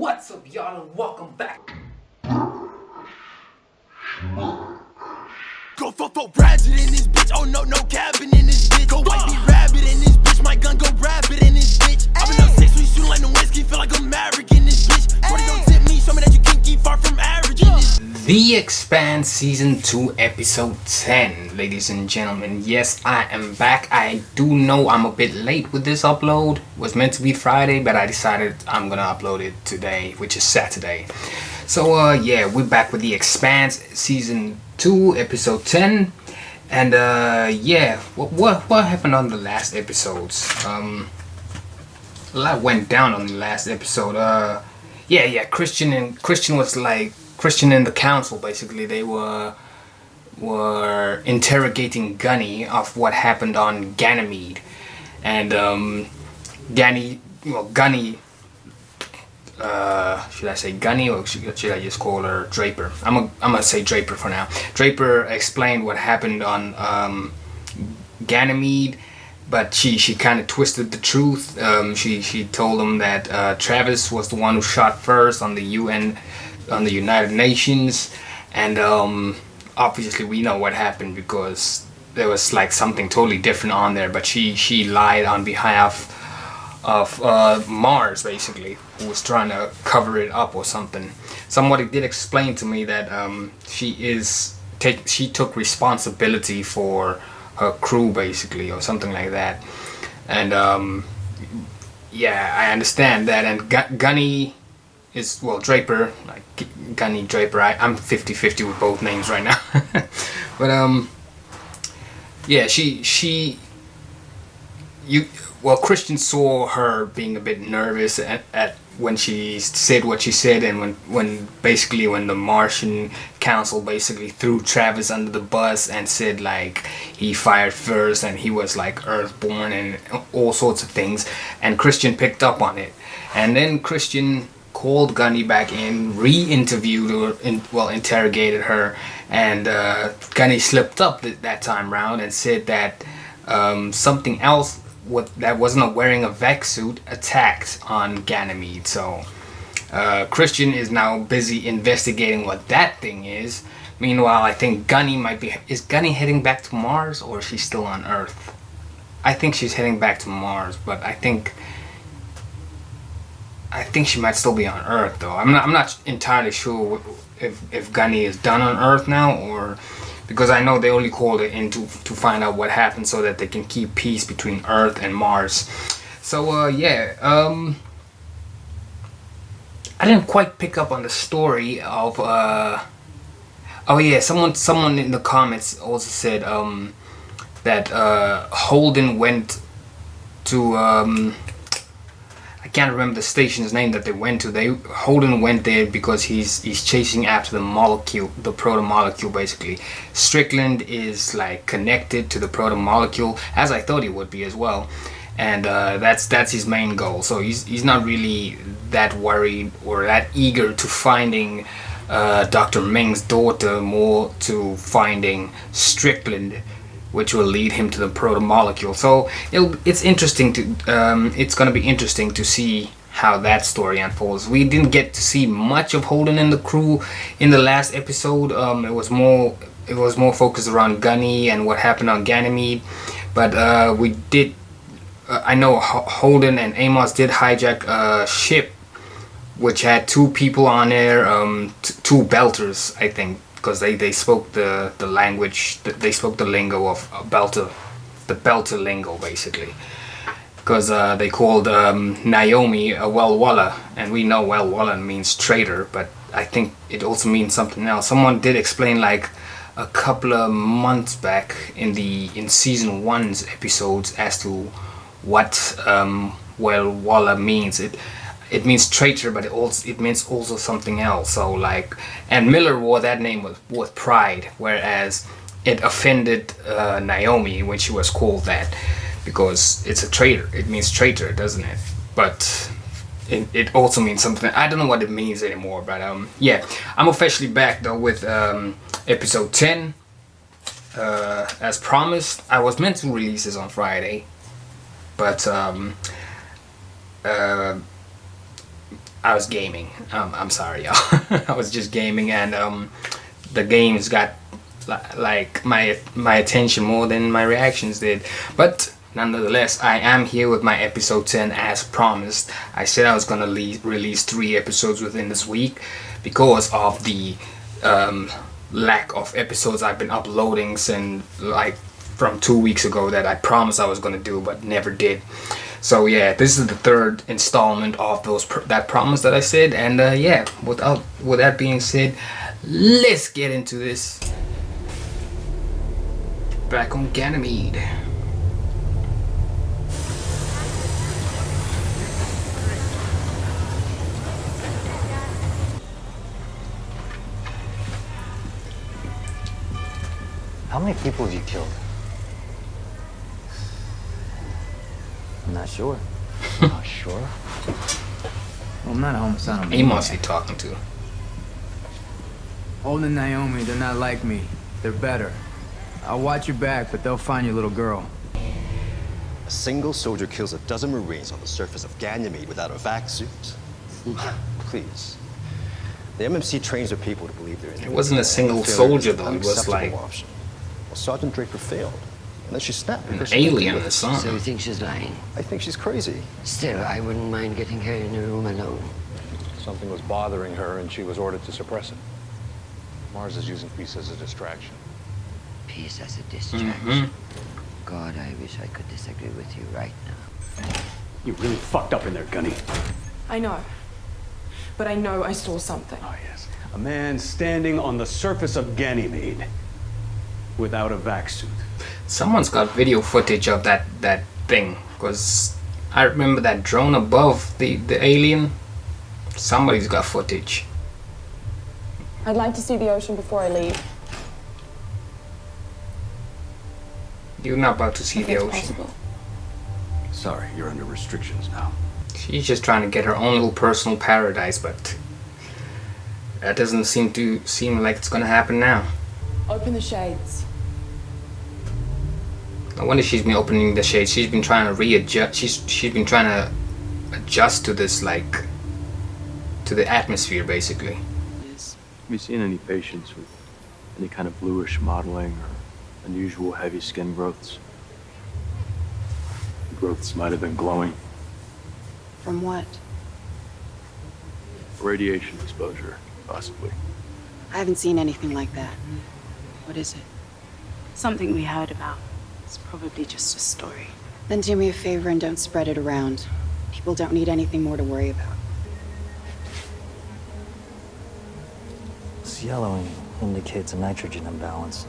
What's up, y'all, and welcome back. Go ratchet in this bitch. Oh no, no cabin in this bitch. Go white be rabbit in this bitch. My gun go rabbit in this bitch. I've been up 6 weeks shooting like no whiskey. Feel like I'm maverick in this bitch. 40 don't tip me. Show me that you can't keep far from average in this. The Expanse Season 2 Episode 10, ladies and gentlemen. Yes, I am back. I do know I'm a bit late with this upload. It was meant to be Friday, but I decided I'm gonna upload it today, which is Saturday. So yeah, we're back with The Expanse Season 2 Episode 10. And yeah, what happened on the last episodes? A lot went down on the last episode. Yeah, Christian was like Christian and the council, basically. They were interrogating Gunny of what happened on Ganymede, and Gunny, should I say Gunny or should I just call her Draper? I'm gonna say Draper for now. Draper explained what happened on Ganymede, but she kind of twisted the truth. She told him that Travis was the one who shot first on the UN, on the United Nations, and obviously we know what happened because there was like something totally different on there. But she lied on behalf of Mars, basically, who was trying to cover it up or something. Somebody did explain to me that she took responsibility for her crew, basically, or something like that. And yeah, I understand that. And Gunny is, well, Draper, like Gunny Draper. I'm 50-50 with both names right now. But yeah, Christian saw her being a bit nervous at when she said what she said, and when the Martian council basically threw Travis under the bus and said like he fired first and he was like Earthborn and all sorts of things, and Christian picked up on it, and then Christian called Gunny back in, re-interviewed her, interrogated her, and Gunny slipped up that time round and said that something else that wasn't wearing a vac suit attacked on Ganymede. So Christian is now busy investigating what that thing is. Meanwhile, I think Gunny is Gunny heading back to Mars, or is she still on Earth? I think she's heading back to Mars, but I think she might still be on Earth though. I'm not entirely sure if Gunny is done on Earth now, or because I know they only called it in to find out what happened so that they can keep peace between Earth and Mars. So yeah, I didn't quite pick up on the story of oh yeah, someone in the comments also said that Holden went to I can't remember the station's name that they went to. Holden went there because he's chasing after the molecule, the proto-molecule, basically. Strickland is like connected to the proto-molecule, as I thought he would be as well, and that's his main goal. So he's not really that worried or that eager to finding Dr. Meng's daughter, more to finding Strickland, which will lead him to the proto-molecule. So it's interesting to it's gonna be interesting to see how that story unfolds. We didn't get to see much of Holden and the crew in the last episode. It was more focused around Gunny and what happened on Ganymede. But we did. I know Holden and Amos did hijack a ship which had 2 people on there, 2 belters, I think. Because they spoke the language, they spoke the lingo of Belter, the Belter lingo, basically. Because they called Naomi a Welwalla, and we know Welwalla means traitor, but I think it also means something else. Someone did explain like a couple of months back in season 1's episodes as to what Welwalla means. It means traitor, but it means also something else. So like, and Miller wore that name with pride, whereas it offended Naomi when she was called that, because it's a traitor. It means traitor, doesn't it? But it also means something. I don't know what it means anymore. But yeah, I'm officially back though with episode 10. As promised, I was meant to release this on Friday, but I was gaming. I'm sorry, y'all. I was just gaming, and the games got like my attention more than my reactions did. But nonetheless, I am here with my episode 10 as promised. I said I was gonna release 3 episodes within this week because of the lack of episodes I've been uploading since like from 2 weeks ago that I promised I was gonna do but never did. So yeah, this is the 3rd installment of that promise that I said, and yeah, with that being said, let's get into this. Back on Ganymede. How many people have you killed? I'm not sure. Not sure? Well, I'm not a homicidal. Amos he talking to. Holden and Naomi, they're not like me. They're better. I'll watch your back, but they'll find your little girl. A single soldier kills a dozen Marines on the surface of Ganymede without a vac suit. Please. The MMC trains their people to believe they're in. It wasn't a single soldier though. It was like option. Well, Sergeant Draper failed, and then she snapped. an alien or something. So you think she's lying? I think she's crazy. Still, I wouldn't mind getting her in a room alone. Something was bothering her, and she was ordered to suppress it. Mars is using peace as a distraction. Peace as a distraction. God, I wish I could disagree with you right now. You really fucked up in there, Gunny. I know. But I know I saw something. Oh, yes. A man standing on the surface of Ganymede without a vac suit. Someone's got video footage of that thing, because I remember that drone above the alien. Somebody's got footage. I'd like to see the ocean before I leave. You're not about to see If the it's ocean. possible. Sorry, you're under restrictions now. She's just trying to get her own little personal paradise, but that doesn't seem like it's gonna happen now. Open the shades. No wonder she's been opening the shades. She's been trying to readjust. She's been trying to adjust to this, like, to the atmosphere, basically. Have you seen any patients with any kind of bluish modeling or unusual heavy skin growths? The growths might have been glowing. From what? Radiation exposure, possibly. I haven't seen anything like that. What is it? Something we heard about. It's probably just a story. Then do me a favor and don't spread it around. People don't need anything more to worry about. This yellowing indicates a nitrogen imbalance.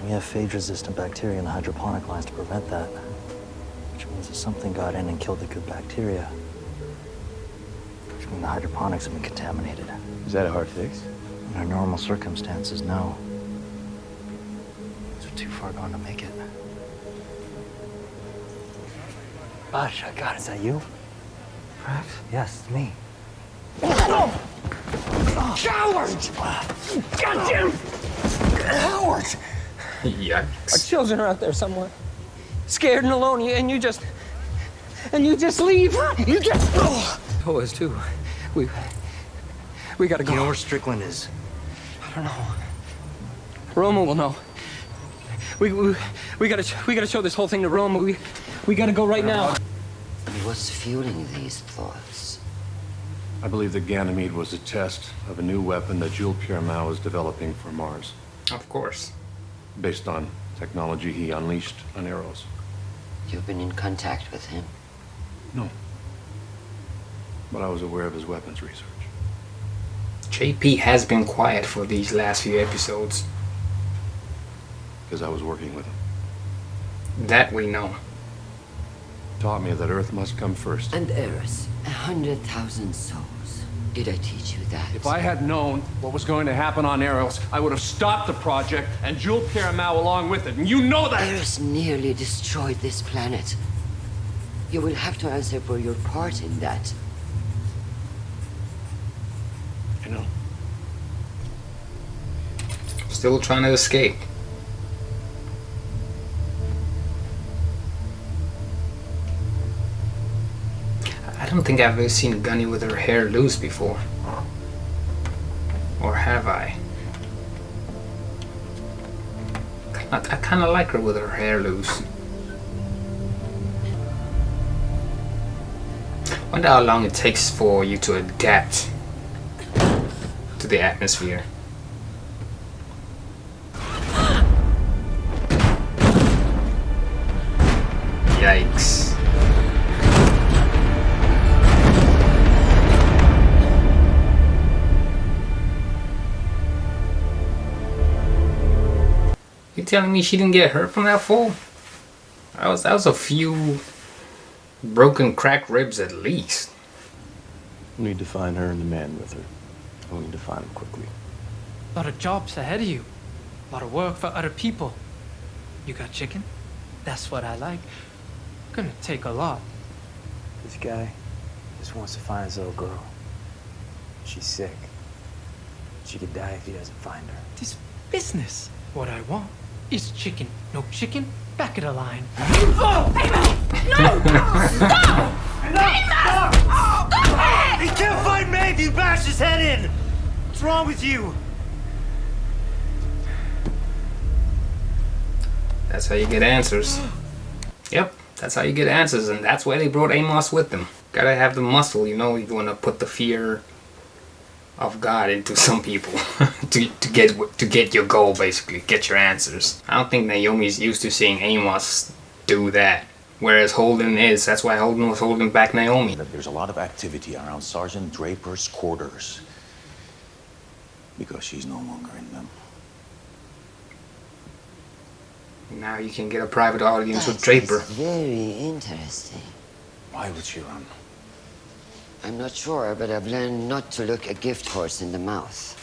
We have phage-resistant bacteria in the hydroponic lines to prevent that. Which means that something got in and killed the good bacteria. Which means the hydroponics have been contaminated. Is that a hard fix? Under normal circumstances, no. These are too far gone to make it. Bash, God, is that you? Perhaps? Yes, it's me. Coward! Goddamn coward! Yikes. Our children are out there somewhere, scared and alone, and you just leave. You just. Oh, us too. We gotta go. You know where Strickland is? I don't know. Roma will know. We gotta show this whole thing to Roma. We gotta go right now. What's fueling these thoughts? I believe that Ganymede was a test of a new weapon that Jules Pierre was developing for Mars, Of course. based on technology he unleashed on Eros. You've been in contact with him? No. But I was aware of his weapons research. JP has been quiet for these last few episodes. Because I was working with him. That we know. Taught me that Earth must come first. And Eris, 100,000 souls. Did I teach you that? If I had known what was going to happen on Eros, I would have stopped the project and Jules Pierre along with it. And you know that! Eris nearly destroyed this planet. You will have to answer for your part in that. You know? Still trying to escape. I don't think I've ever seen Gunny with her hair loose before. Or have I? I kind of like her with her hair loose. Wonder how long it takes for you to adapt to the atmosphere. Yikes. You telling me she didn't get hurt from that fall? That was a few broken cracked ribs at least. We need to find her and the man with her. We need to find him quickly. A lot of jobs ahead of you. A lot of work for other people. You got chicken? That's what I like. Gonna take a lot. This guy just wants to find his little girl. She's sick. She could die if he doesn't find her. This business. What I want is chicken. No chicken, back of the line. Oh! Amos! No! Stop! Amos! Stop it! He can't fight me if you bash his head in! What's wrong with you? That's how you get answers. Yep, that's how you get answers, and that's why they brought Amos with them. Gotta have the muscle, you know, you wanna put the fear of God into some people to get your goal, basically, get your answers. I don't think Naomi's used to seeing Amos do that, whereas Holden is. That's why Holden was holding back Naomi. There's a lot of activity around Sergeant Draper's quarters because she's no longer in them. Now you can get a private audience with Draper. Very interesting. Why would she run? I'm not sure, but I've learned not to look a gift horse in the mouth.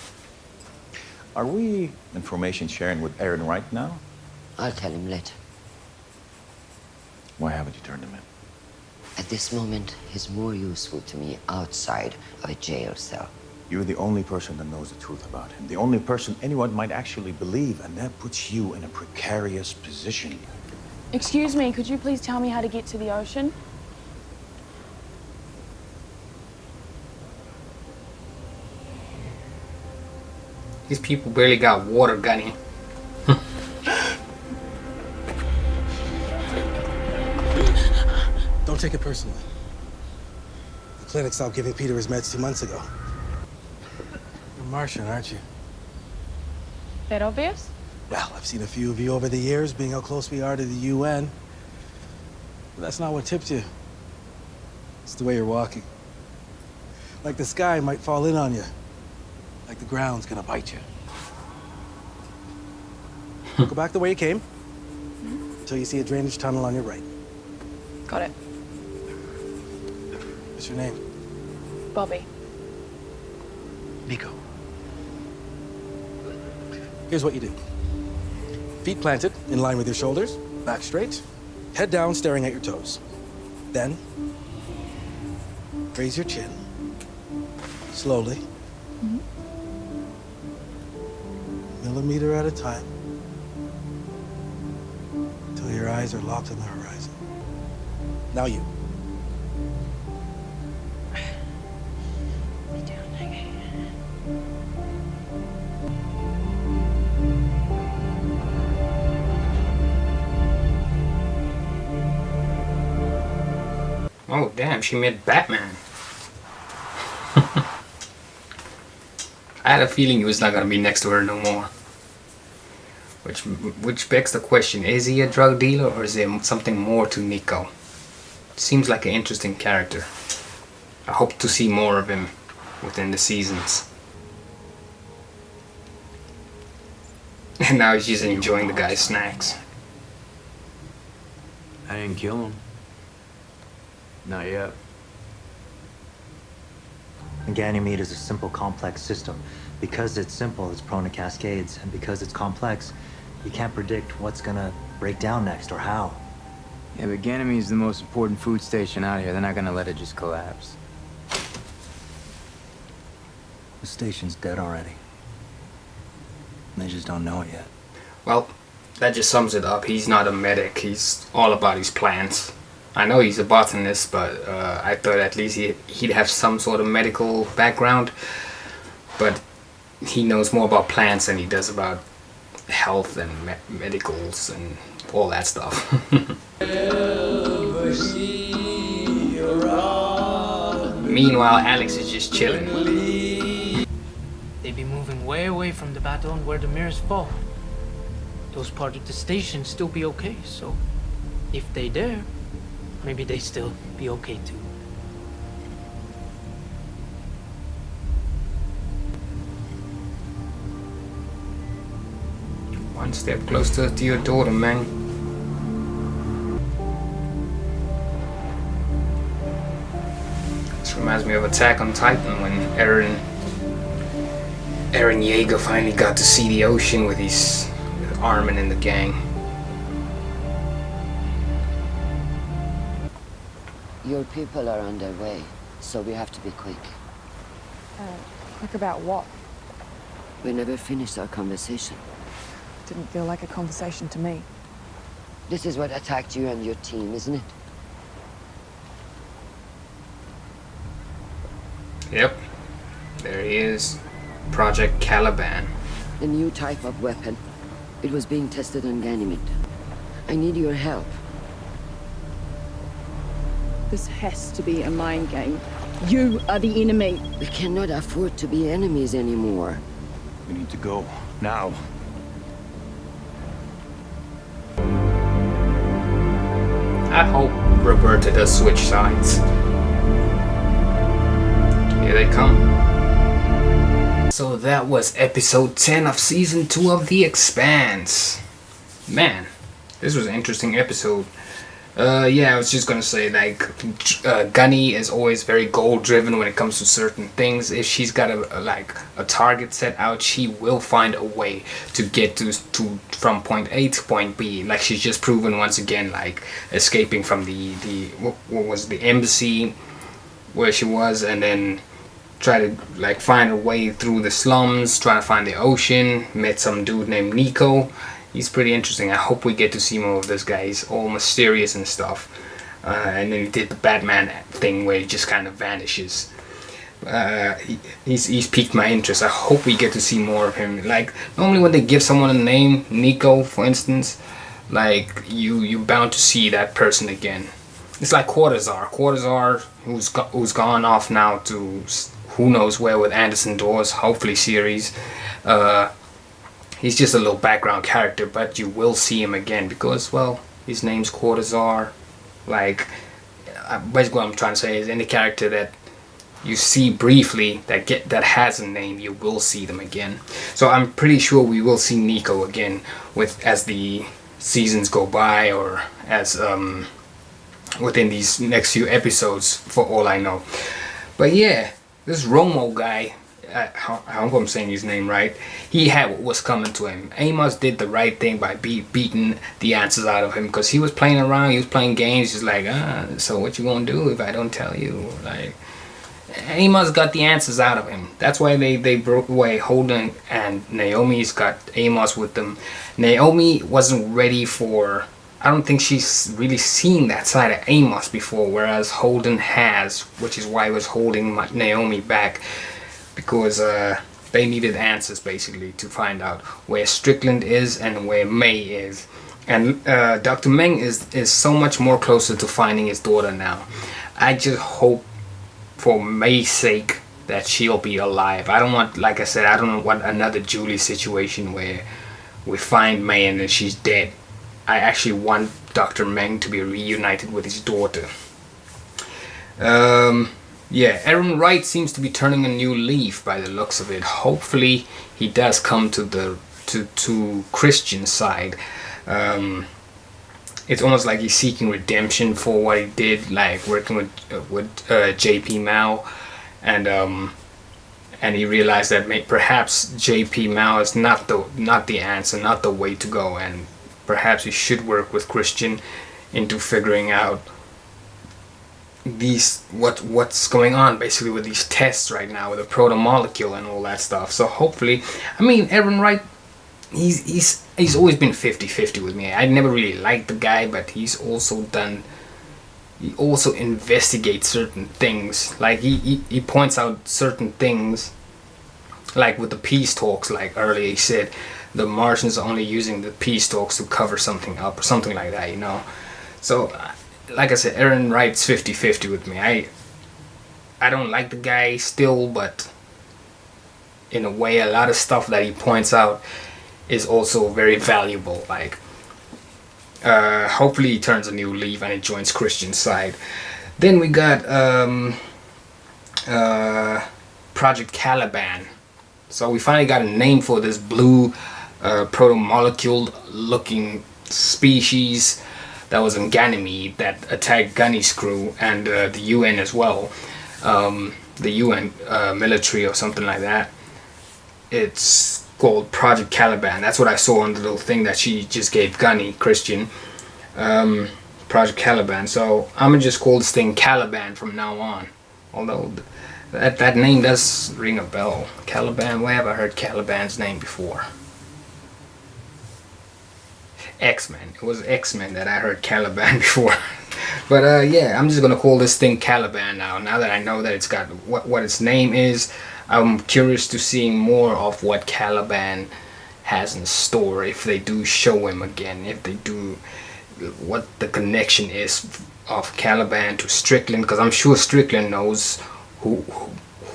Are we information sharing with Aaron right now? I'll tell him later. Why haven't you turned him in? At this moment, he's more useful to me outside of a jail cell. You're the only person that knows the truth about him. The only person anyone might actually believe, and that puts you in a precarious position. Excuse me, could you please tell me how to get to the ocean? These people barely got water, Gunny. Don't take it personally. The clinic stopped giving Peter his meds 2 months ago. You're Martian, aren't you? That obvious? Well, I've seen a few of you over the years, being how close we are to the UN. But that's not what tipped you. It's the way you're walking. Like the sky might fall in on you. Like the ground's gonna bite you. Go back the way you came, until you see a drainage tunnel on your right. Got it. What's your name? Bobby. Nico. Here's what you do. Feet planted, in line with your shoulders, back straight, head down, staring at your toes. Then, raise your chin, slowly, millimeter at a time, until your eyes are locked on the horizon. Now you. Oh damn, she made Batman. I had a feeling he was not gonna be next to her no more. Which begs the question, is he a drug dealer or is there something more to Nico? Seems like an interesting character. I hope to see more of him within the seasons. And now she's enjoying the guy's snacks. I didn't kill him. Not yet. Ganymede is a simple, complex system. Because it's simple, it's prone to cascades. And because it's complex, you can't predict what's gonna break down next or how. Yeah, but Ganymede is the most important food station out here. They're not gonna let it just collapse. The station's dead already. They just don't know it yet. Well, that just sums it up. He's not a medic. He's all about his plans. I know he's a botanist, but I thought at least he'd have some sort of medical background. But he knows more about plants than he does about health and medicals and all that stuff. Meanwhile, Alex is just chilling. They be moving way away from the battle and where the mirrors fall. Those parts of the station still be okay, so if they dare, maybe they still be okay too. One step closer to your daughter, man. This reminds me of Attack on Titan when Eren Yeager finally got to see the ocean with his Armin and the gang. Your people are on their way, so we have to be quick. Quick about what? We never finished our conversation. Didn't feel like a conversation to me. This is what attacked you and your team, isn't it? Yep. There he is. Project Caliban. A new type of weapon. It was being tested on Ganymede. I need your help. This has to be a mind game. You are the enemy. We cannot afford to be enemies anymore. We need to go. Now. I hope Roberta does switch sides. Here they come. So that was episode 10 of season 2 of The Expanse. Man, this was an interesting episode. Yeah, I was just gonna say, like, Gunny is always very goal driven when it comes to certain things. If she's got a target set out, she will find a way to get to from point A to point B. Like she's just proven once again, like escaping from the what was the embassy where she was, and then try to like find a way through the slums, trying to find the ocean. Met some dude named Nico. He's pretty interesting. I hope we get to see more of this guy. He's all mysterious and stuff. And then he did the Batman thing where he just kind of vanishes. He's piqued my interest. I hope we get to see more of him. Like normally when they give someone a name, Nico for instance, like you're bound to see that person again. It's like Quartazar, who's gone off now to who knows where with Anderson Doors, hopefully series. He's just a little background character, but you will see him again because, well, his name's Quartazar. Like, basically what I'm trying to say is any character that you see briefly that has a name, you will see them again. So I'm pretty sure we will see Nico again as the seasons go by, or as within these next few episodes, for all I know. But yeah, this Romo guy, I hope I'm saying his name right, he had what was coming to him. Amos did the right thing by beating the answers out of him, because he was playing around, he was playing games, just like, so what you gonna do if I don't tell you? Like, Amos got the answers out of him. That's why they broke away. Holden and Naomi's got Amos with them. Naomi wasn't ready for, I don't think she's really seen that side of Amos before, whereas Holden has, which is why he was holding Naomi back, because they needed answers basically to find out where Strickland is and where May is. And Dr. Meng is so much more closer to finding his daughter now. I just hope for May's sake that she'll be alive. I don't want, like I said, I don't want another Julie situation where we find May and then she's dead. I actually want Dr. Meng to be reunited with his daughter. Yeah, Aaron Wright seems to be turning a new leaf by the looks of it. Hopefully he does come to the to Christian's side. It's almost like he's seeking redemption for what he did, like working with JP Mao, and he realized that perhaps JP Mao is not the answer, not the way to go, and perhaps he should work with Christian into figuring out what's going on basically with these tests right now with the proto-molecule and all that stuff. So hopefully, I mean, Aaron Wright, he's always been 50-50 with me. I never really liked the guy, but he's also done he also investigates certain things. Like he points out certain things, like with the peace talks. Like earlier he said, the Martians are only using the peace talks to cover something up or something like that, you know. So, like I said, Aaron Wright's 50-50 with me. I don't like the guy still, but in a way, a lot of stuff that he points out is also very valuable. Like, hopefully he turns a new leaf and he joins Christian's side. Then we got Project Caliban. So we finally got a name for this blue proto-molecule looking species that was in Ganymede that attacked Gunny's crew and the UN as well. The UN military or something like that. It's called Project Caliban. That's what I saw on the little thing that she just gave Gunny, Christian. Project Caliban. So I'm gonna just call this thing Caliban from now on. Although that name does ring a bell. Caliban, where have I heard Caliban's name before? X-Men. It was X-Men that I heard Caliban before. But yeah, I'm just gonna call this thing Caliban now. Now that I know that it's got what its name is, I'm curious to seeing more of what Caliban has in store. If they do show him again, if they do, what the connection is of Caliban to Strickland, because I'm sure Strickland knows who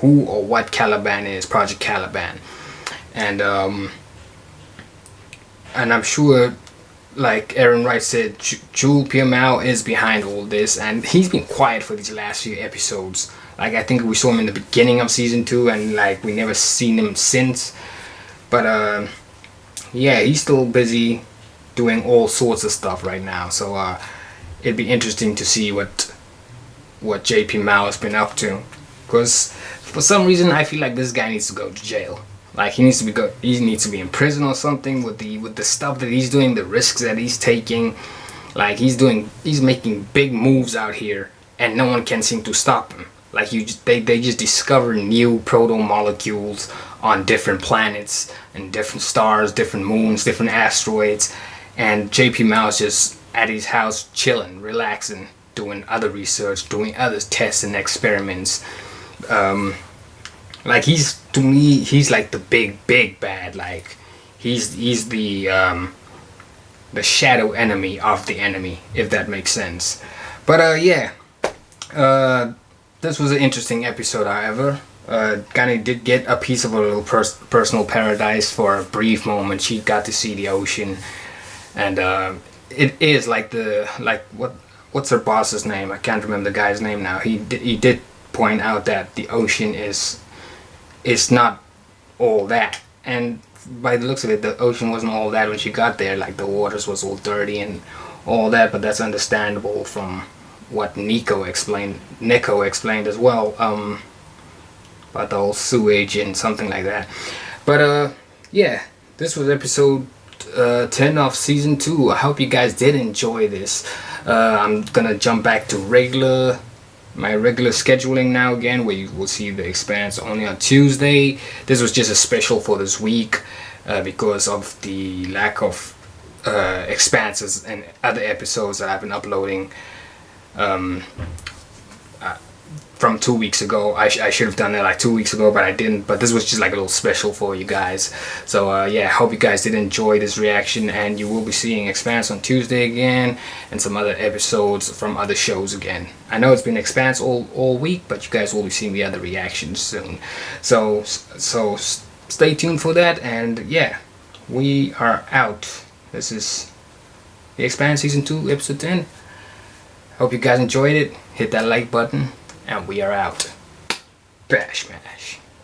or what Caliban is, Project Caliban, and I'm sure, like Aaron Wright said, Joel Pierre is behind all this, and he's been quiet for these last few episodes. Like, I think we saw him in the beginning of season 2, and like we never seen him since. But yeah, he's still busy doing all sorts of stuff right now. So it'd be interesting to see what JP Mao has been up to, because for some reason I feel like this guy needs to go to jail. Like, he needs to be in prison or something with the stuff that he's doing, the risks that he's taking. Like, he's making big moves out here, and no one can seem to stop him. Like, they just discover new proto-molecules on different planets and different stars, different moons, different asteroids, and JP Mao's just at his house chilling, relaxing, doing other research, doing other tests and experiments. Like, to me, he's like the big bad. Like, he's the shadow enemy of the enemy, if that makes sense. But yeah, this was an interesting episode, however. Gunny did get a piece of a little personal paradise for a brief moment. She got to see the ocean, and it is like what's her boss's name? I can't remember the guy's name now. He did point out that the ocean is not all that, and by the looks of it, the ocean wasn't all that when she got there. Like, the waters was all dirty and all that, but that's understandable from what Nico explained as well, about the whole sewage and something like that. But yeah, this was episode 10 of season 2. I hope you guys did enjoy this. I'm gonna jump back to my regular scheduling now again, where you will see the Expanse only on Tuesday. This was just a special for this week because of the lack of Expanses and other episodes that I've been uploading from 2 weeks ago. I should have done that like 2 weeks ago, but I didn't. But this was just like a little special for you guys. So yeah, I hope you guys did enjoy this reaction, and you will be seeing Expanse on Tuesday again, and some other episodes from other shows again. I know it's been Expanse all week, but you guys will be seeing the other reactions soon. So stay tuned for that, and yeah, we are out. This is the Expanse season 2, episode 10. Hope you guys enjoyed it. Hit that like button, and we are out. Bash Smash.